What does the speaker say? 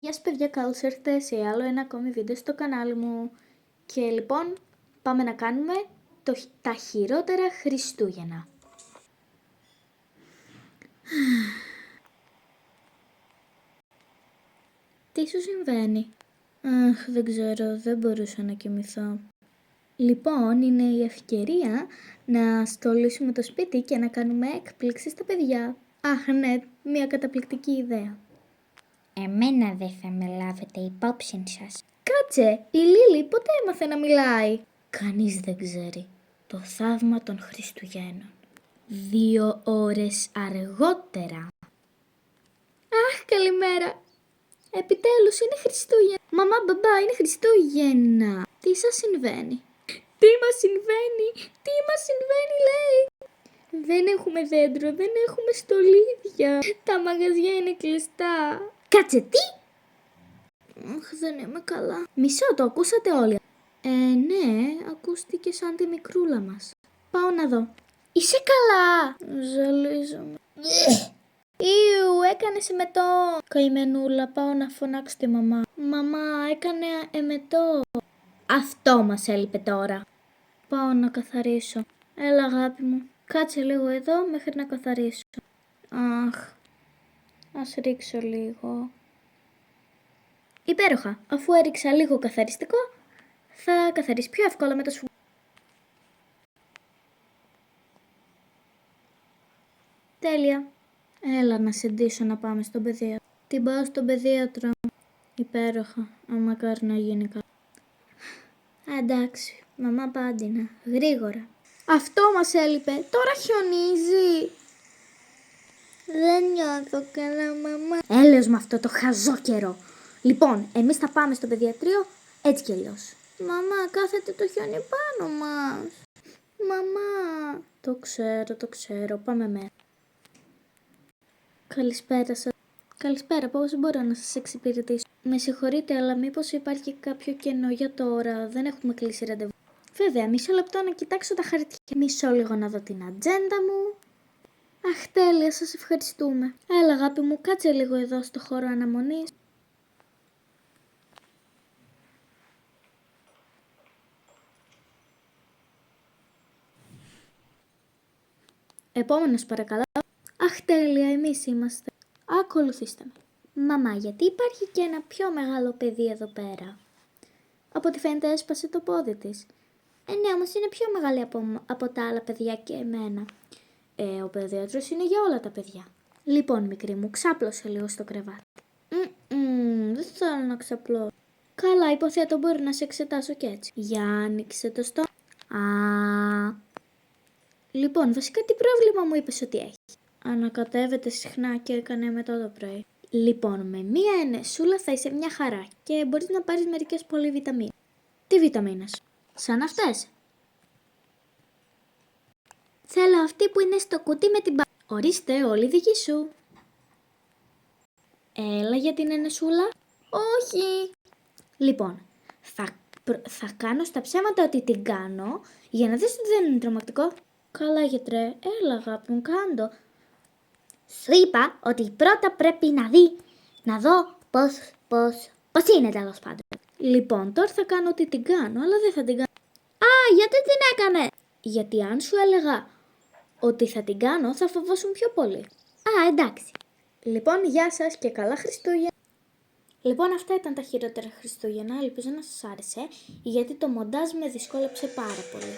Γεια σας παιδιά, καλώς ήρθατε σε άλλο ένα ακόμη βίντεο στο κανάλι μου. Και λοιπόν, πάμε να κάνουμε τα χειρότερα Χριστούγεννα. Τι σου συμβαίνει? Αχ, δεν ξέρω, δεν μπορούσα να κοιμηθώ. Λοιπόν, είναι η ευκαιρία να στολίσουμε το σπίτι και να κάνουμε έκπληξη στα παιδιά. Αχ ναι, μια καταπληκτική ιδέα. Εμένα δεν θα με λάβετε υπόψη σας. Κάτσε, η Λίλη ποτέ έμαθε να μιλάει. Κανείς δεν ξέρει το θαύμα των Χριστουγέννων. 2 ώρες αργότερα. Αχ, καλημέρα. Επιτέλους είναι Χριστούγεννα. Μαμά, μπαμπά, είναι Χριστούγεννα. Τι σας συμβαίνει? Τι μας συμβαίνει λέει. Δεν έχουμε δέντρο, δεν έχουμε στολίδια. Τα μαγαζιά είναι κλειστά. Κάτσε, τι? Αχ, δεν είμαι καλά. Μισό, το ακούσατε όλοι? Ναι, ακούστηκε σαν τη μικρούλα μας. Πάω να δω. Είσαι καλά? Ζαλίζομαι. Ιου, έκανε εμετό. Καημενούλα, πάω να φωνάξω τη μαμά. Μαμά, έκανε εμετό. Αυτό μας έλειπε τώρα. Πάω να καθαρίσω. Έλα αγάπη μου, κάτσε λίγο εδώ μέχρι να καθαρίσω. Αχ, ας ρίξω λίγο. Υπέροχα, αφού έριξα λίγο καθαριστικό, θα καθαρίσει πιο εύκολα με το σφουγγί. Τέλεια. Έλα να σε ντύσω να πάμε στον παιδίατρο. Την πάω στον παιδίατρο. Υπέροχα, μακάρι να γίνει καλά. Εντάξει, μαμά πάντινα, γρήγορα. Αυτό μας έλειπε, τώρα χιονίζει. Δεν νιώθω καλά, μαμά. Έλεος με αυτό το χαζό καιρό. Λοιπόν, εμείς θα πάμε στο παιδιατρίο έτσι κι αλλιώς. Μαμά, κάθεται το χιόνι πάνω μας. Μαμά. Το ξέρω, πάμε μέσα. Καλησπέρα σας. Καλησπέρα, πώς μπορώ να σας εξυπηρετήσω? Με συγχωρείτε, αλλά μήπως υπάρχει κάποιο κενό για τώρα? Δεν έχουμε κλείσει ραντεβού. Βέβαια, μισό λεπτό να κοιτάξω τα χαρτιά. Μισό λίγο να δω την ατζέντα μου. Αχ, τέλεια, σας ευχαριστούμε. Έλα, αγάπη μου, κάτσε λίγο εδώ στο χώρο αναμονής. Επόμενος παρακαλώ. Αχ, τέλεια, εμείς είμαστε. Ακολουθήστε με. Μαμά, γιατί υπάρχει και ένα πιο μεγάλο παιδί εδώ πέρα? Από ό,τι φαίνεται έσπασε το πόδι της. Ναι, όμως είναι πιο μεγάλη από τα άλλα παιδιά και εμένα. Ο παιδίατρος είναι για όλα τα παιδιά. Λοιπόν, μικρή μου, ξάπλωσε λίγο στο κρεβάτι. Δεν θέλω να ξαπλώ. Καλά, υποθέτω μπορεί να σε εξετάσω κι έτσι. Για άνοιξε το στόμα. Λοιπόν, βασικά τι πρόβλημα μου είπες ότι έχει? Ανακατεύεται συχνά και έκανε μετά το πρωί. Λοιπόν, με μία ενεσούλα θα είσαι μια χαρά και μπορείς να πάρεις μερικές πολυβιταμίνες. Τι βιταμίνες? Σαν αυτές. Θέλω αυτή που είναι στο κουτί με την Ορίστε, όλη δική σου. Έλα για την ενεσούλα. Όχι. Λοιπόν, θα κάνω στα ψέματα ότι την κάνω για να δεις ότι δεν είναι τρομακτικό. Καλά γιατρέ, έλα αγάπη μου, κάντο. Σου είπα ότι πρώτα πρέπει να δω πώς είναι τέλος πάντων. Λοιπόν, τώρα θα κάνω ότι την κάνω, αλλά δεν θα την κάνω. Γιατί την έκανε? Γιατί αν σου έλεγα ότι θα την κάνω, θα φοβόσουν πιο πολύ. Εντάξει. Λοιπόν, γεια σας και καλά Χριστούγεννα. Λοιπόν, αυτά ήταν τα χειρότερα Χριστούγεννα. Ελπίζω να σας άρεσε, γιατί το μοντάζ με δυσκόλεψε πάρα πολύ.